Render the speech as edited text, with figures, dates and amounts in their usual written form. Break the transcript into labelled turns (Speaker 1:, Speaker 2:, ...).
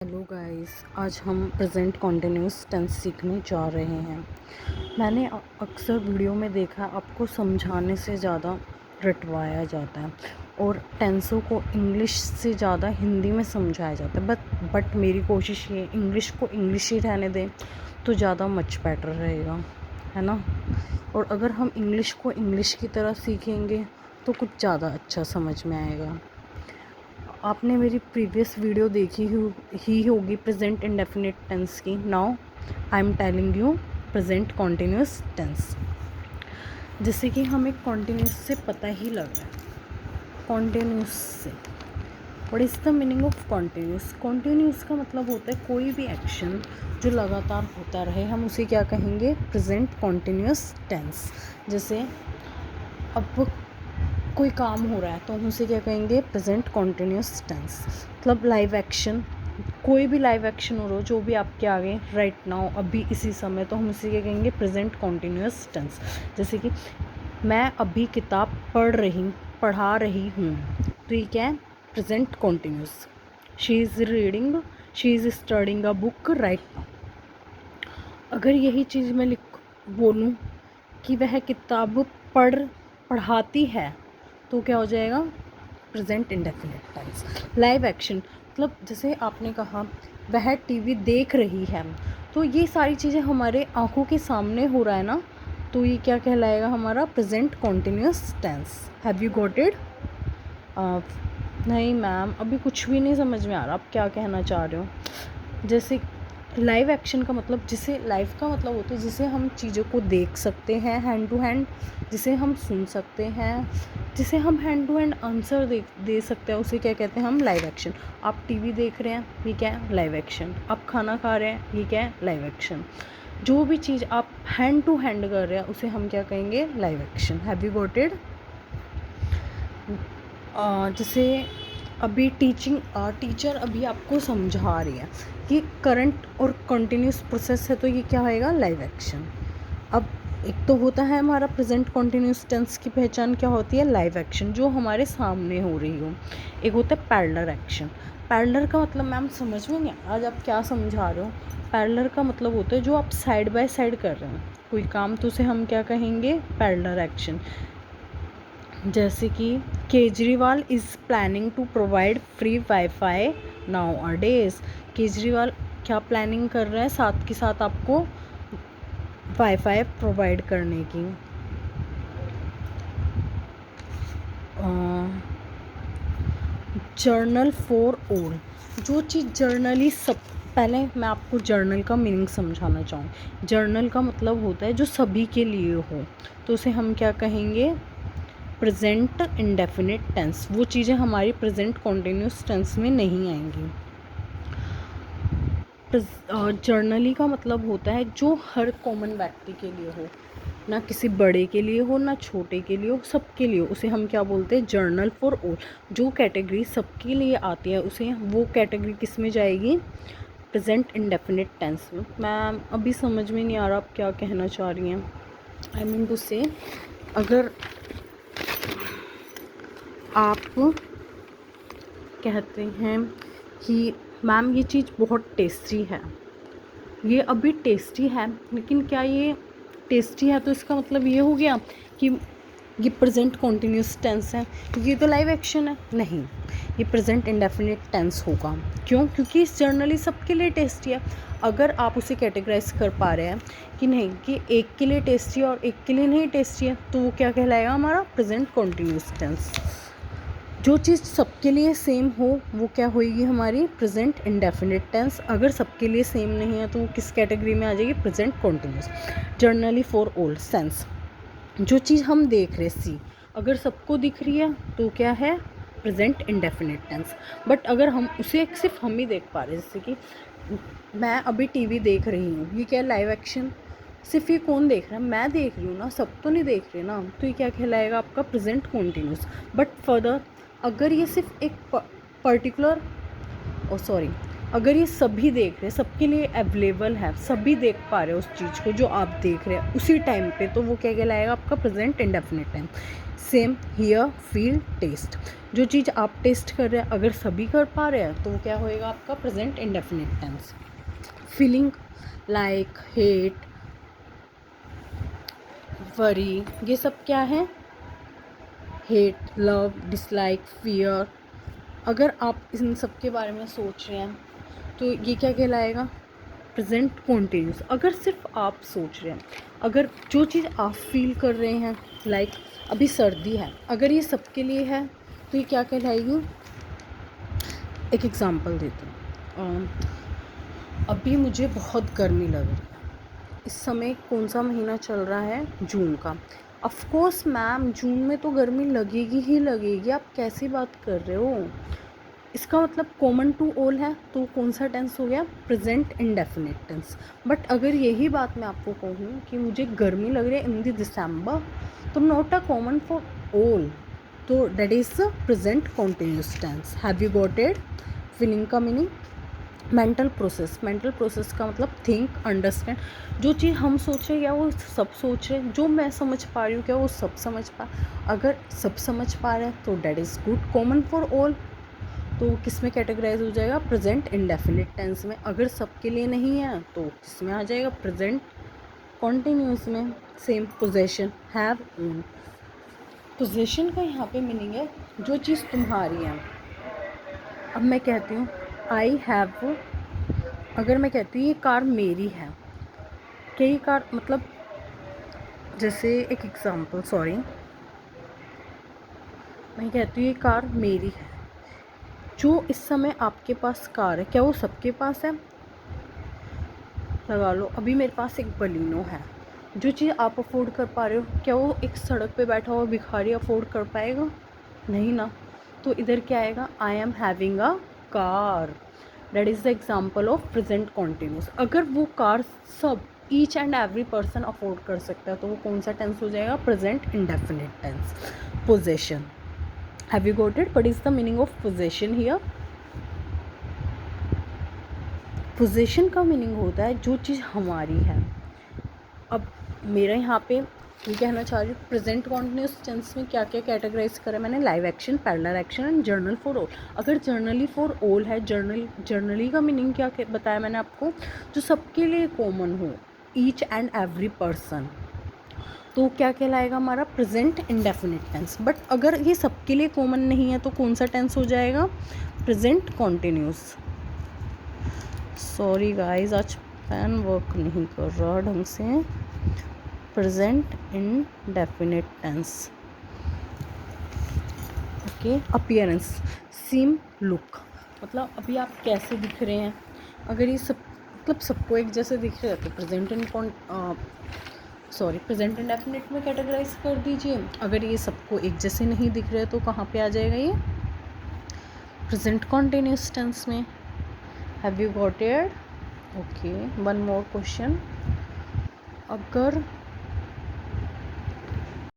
Speaker 1: Hello guys, आज हम present continuous tense सीखने जा रहे हैं। मैंने अक्सर वीडियो में देखा आपको समझाने से ज़्यादा रटवाया जाता है और टेंसों को इंग्लिश से ज़्यादा हिंदी में समझाया जाता है। बट मेरी कोशिश ये इंग्लिश को इंग्लिश ही रहने दें तो ज़्यादा मच बेटर रहेगा, है ना। और अगर हम इंग्लिश को इंग्लिश की तरह सीखेंगे तो कुछ ज़्यादा अच्छा समझ में आएगा। आपने मेरी प्रीवियस वीडियो देखी ही होगी प्रेजेंट इंडेफिनिट टेंस की। Now I am telling you present continuous tense. जैसे कि हमें कॉन्टिन्यूस से पता ही लग रहा है, कॉन्टिन्यूस से what is the meaning of continuous. Continuous का मतलब होता है कोई भी एक्शन जो लगातार होता रहे, हम उसे क्या कहेंगे, प्रेजेंट कॉन्टिन्यूस टेंस। जैसे अब कोई काम हो रहा है तो हम उसे क्या कहेंगे, प्रेजेंट कॉन्टिन्यूस टेंस। मतलब लाइव एक्शन, कोई भी लाइव एक्शन हो रहा हो जो भी आपके आगे राइट नाउ अभी इसी समय, तो हम उसे क्या कहेंगे, प्रेजेंट कॉन्टिन्यूस टेंस। जैसे कि मैं अभी किताब पढ़ा रही हूँ, तो ये क्या है, present continuous. She is studying a book right now. अगर यही चीज़ मैं बोलूँ कि वह किताब पढ़ाती है तो क्या हो जाएगा, present indefinite tense. Live action मतलब जैसे आपने कहा वह टीवी देख रही है, तो ये सारी चीज़ें हमारे आंखों के सामने हो रहा है ना, तो ये क्या कहलाएगा, हमारा present continuous tense. Have you got it? नहीं मैम, अभी कुछ भी नहीं समझ में आ रहा आप क्या कहना चाह रहे हो। जैसे लाइव एक्शन का मतलब, जिसे लाइव का मतलब होता है जिसे हम चीज़ों को देख सकते हैं हैंड टू हैंड, जिसे हम सुन सकते हैं, जिसे हम हैंड टू हैंड आंसर दे सकते हैं, उसे क्या कहते हैं हम, लाइव एक्शन। आप टीवी देख रहे हैं, ये क्या है, लाइव एक्शन। आप खाना खा रहे हैं, ये क्या है, लाइव एक्शन। जो भी चीज़ आप हैंड टू हैंड कर रहे हैं उसे हम क्या कहेंगे, live action. Have you got it? जैसे अभी टीचर अभी आपको समझा रही है कि करंट और कंटिन्यूस प्रोसेस है, तो ये क्या होएगा, लाइव एक्शन। अब एक तो होता है हमारा प्रेजेंट कंटिन्यूस टेंस की पहचान क्या होती है, लाइव एक्शन जो हमारे सामने हो रही हो। एक होता है पैरेलल एक्शन। पैरेलल का मतलब मैम समझ में नहीं आज आप क्या समझा रहे हो। पैरेलल का मतलब होता है जो आप साइड बाय साइड कर रहे हैं कोई काम, तो उसे हम क्या कहेंगे, पैरेलल एक्शन। जैसे कि Kejriwal is planning to provide free wifi nowadays. Kejriwal क्या प्लानिंग कर रहे हैं, साथ के साथ आपको वाईफाई प्रोवाइड करने की। जर्नल फॉर ऑल, जो चीज़ जर्नली सब, पहले मैं आपको जर्नल का मीनिंग समझाना चाहूँ। जर्नल का मतलब होता है जो सभी के लिए हो, तो उसे हम क्या कहेंगे, प्रेजेंट इंडेफिनिट टेंस। वो चीज़ें हमारी प्रेजेंट कॉन्टिन्यूस टेंस में नहीं आएंगी। जर्नली का मतलब होता है जो हर कॉमन व्यक्ति के लिए हो, ना किसी बड़े के लिए हो ना छोटे के लिए हो, सबके लिए हो, उसे हम क्या बोलते हैं, जर्नल फॉर ऑल। जो कैटेगरी सबके लिए आती है उसे, वो कैटेगरी किस में जाएगी, प्रेजेंट इंडेफिनिट टेंस में। मैम अभी समझ में नहीं आ रहा आप क्या कहना चाह रही हैं। आई मीन टू से, अगर आप कहते हैं कि मैम ये चीज़ बहुत टेस्टी है, ये अभी टेस्टी है, लेकिन क्या ये टेस्टी है तो इसका मतलब ये हो गया कि ये प्रेजेंट कॉन्टिन्यूस टेंस है, क्योंकि ये तो लाइव एक्शन है। नहीं, ये प्रेजेंट इंडेफिनिट टेंस होगा। क्यों? क्योंकि इस जर्नली सबके लिए टेस्टी है। अगर आप उसे कैटेगराइज कर पा रहे हैं कि नहीं, कि एक के लिए टेस्टी है और एक के लिए नहीं टेस्टी है, तो वो क्या कहलाएगा, हमारा प्रेजेंट कॉन्टिन्यूस टेंस। जो चीज़ सबके लिए सेम हो वो क्या होएगी, हमारी प्रेजेंट इंडेफिनिट टेंस। अगर सबके लिए सेम नहीं है तो वो किस कैटेगरी में आ जाएगी, present continuous. Generally for all sense, जो चीज़ हम देख रहे सी, अगर सबको दिख रही है तो क्या है, प्रेजेंट इंडेफिनिट टेंस। बट अगर हम उसे सिर्फ हम ही देख पा रहे हैं, जैसे कि मैं अभी टीवी देख रही हूँ, ये क्या, लाइव एक्शन। सिर्फ ये कौन देख रहा है, मैं देख रही हूँ ना, सब तो नहीं देख रहे ना, तो ये क्या कहलाएगा, आपका प्रेजेंट कॉन्टिन्यूस। बट फर्दर अगर ये सिर्फ एक पर्टिकुलर, सॉरी, अगर ये सभी देख रहे हैं, सबके लिए अवेलेबल है, सभी देख पा रहे हैं उस चीज़ को जो आप देख रहे हैं उसी टाइम पे, तो वो क्या कहलाएगा, आपका present indefinite time. Same here feel taste, जो चीज़ आप टेस्ट कर रहे हैं अगर सभी कर पा रहे हैं तो क्या होएगा आपका present indefinite tense. Feeling like hate, worry, ये सब क्या है, हेट, लव, डिसलाइक, फियर। अगर आप इन सब के बारे में सोच रहे हैं तो ये क्या कहलाएगा, प्रेजेंट कॉन्टिन्यूस। अगर सिर्फ आप सोच रहे हैं, अगर जो चीज़ आप फील कर रहे हैं, लाइक अभी सर्दी है, अगर ये सबके लिए है तो ये क्या कहलाएगी। एक एग्जांपल देती हूँ, अभी मुझे बहुत गर्मी लग रही है। इस समय कौन सा महीना चल रहा है, जून का। ऑफ कोर्स मैम जून में तो गर्मी लगेगी ही लगेगी, आप कैसी बात कर रहे हो। इसका मतलब कॉमन टू ऑल है, तो कौन सा टेंस हो गया, प्रेजेंट इंडेफिनिट टेंस। बट अगर यही बात मैं आपको कहूँ कि मुझे गर्मी लग रही है इन द दिसंबर, तो not a common for all, तो that is the present continuous tense. Have you got it. Feeling का meaning mental process, mental process का मतलब थिंक, अंडरस्टैंड। जो चीज़ हम सोच रहे हैं क्या वो सब सोच रहे हैं, जो मैं समझ पा रही हूँ क्या वो सब समझ पा, अगर सब समझ पा रहे हैं तो that is good, common for all. तो किस में कैटेगराइज हो जाएगा, प्रेजेंट इंडेफिनिट टेंस में। अगर सबके लिए नहीं है तो किस में आ जाएगा, प्रेजेंट कॉन्टिन्यूस में। Same possession, have, own. Possession का यहाँ पे मीनिंग है जो चीज़ तुम्हारी है। अब मैं कहती हूँ आई हैव, अगर मैं कहती हूँ ये कार मेरी है, क्या ये कार मतलब, जैसे एक एग्जांपल, सॉरी, मैं कहती हूँ ये कार मेरी है, जो इस समय आपके पास कार है क्या वो सबके पास है। लगा लो अभी मेरे पास एक बलिनो है, जो चीज़ आप अफोर्ड कर पा रहे हो क्या वो एक सड़क पे बैठा हुआ भिखारी अफोर्ड कर पाएगा, नहीं ना। तो इधर क्या आएगा, I am having a car, that is the example of present continuous. अगर वो कार सब each and every person afford कर सकता है तो वो कौन सा टेंस हो जाएगा, present indefinite tense. Possession, have you got it, what is the meaning of possession here. Possession का मीनिंग होता है जो चीज़ हमारी है। अब मेरा यहाँ पे ये कहना चाह रही हूँ प्रेजेंट कॉन्टिन्यूस टेंस में क्या क्या कैटेगराइज करा मैंने, live action, parallel action and journal for all. अगर जर्नली फॉर ऑल है, जर्नली का मीनिंग क्या बताया मैंने आपको, जो सबके लिए कॉमन हो, ईच एंड एवरी पर्सन, तो क्या कहलाएगा हमारा, प्रेजेंट इंडेफिनिट टेंस। बट अगर ये सबके लिए कॉमन नहीं है तो कौन सा टेंस हो जाएगा, प्रेजेंट कॉन्टिन्यूस। सॉरी गाइस आज पेन वर्क नहीं कर रहा ढंग से। Present indefinite tense. Okay, appearance, seem, look, मतलब अभी आप कैसे दिख रहे हैं। अगर ये सब मतलब सबको एक जैसे दिख रहे हैं तो प्रेजेंट प्रेजेंट इंडेफिनिट में कैटेगराइज कर दीजिए। अगर ये सबको एक जैसे नहीं दिख रहे तो कहाँ पे आ जाएगा ये, प्रेजेंट कॉन्टिन्यूस टेंस में। Have you got it. Okay, one more question, अगर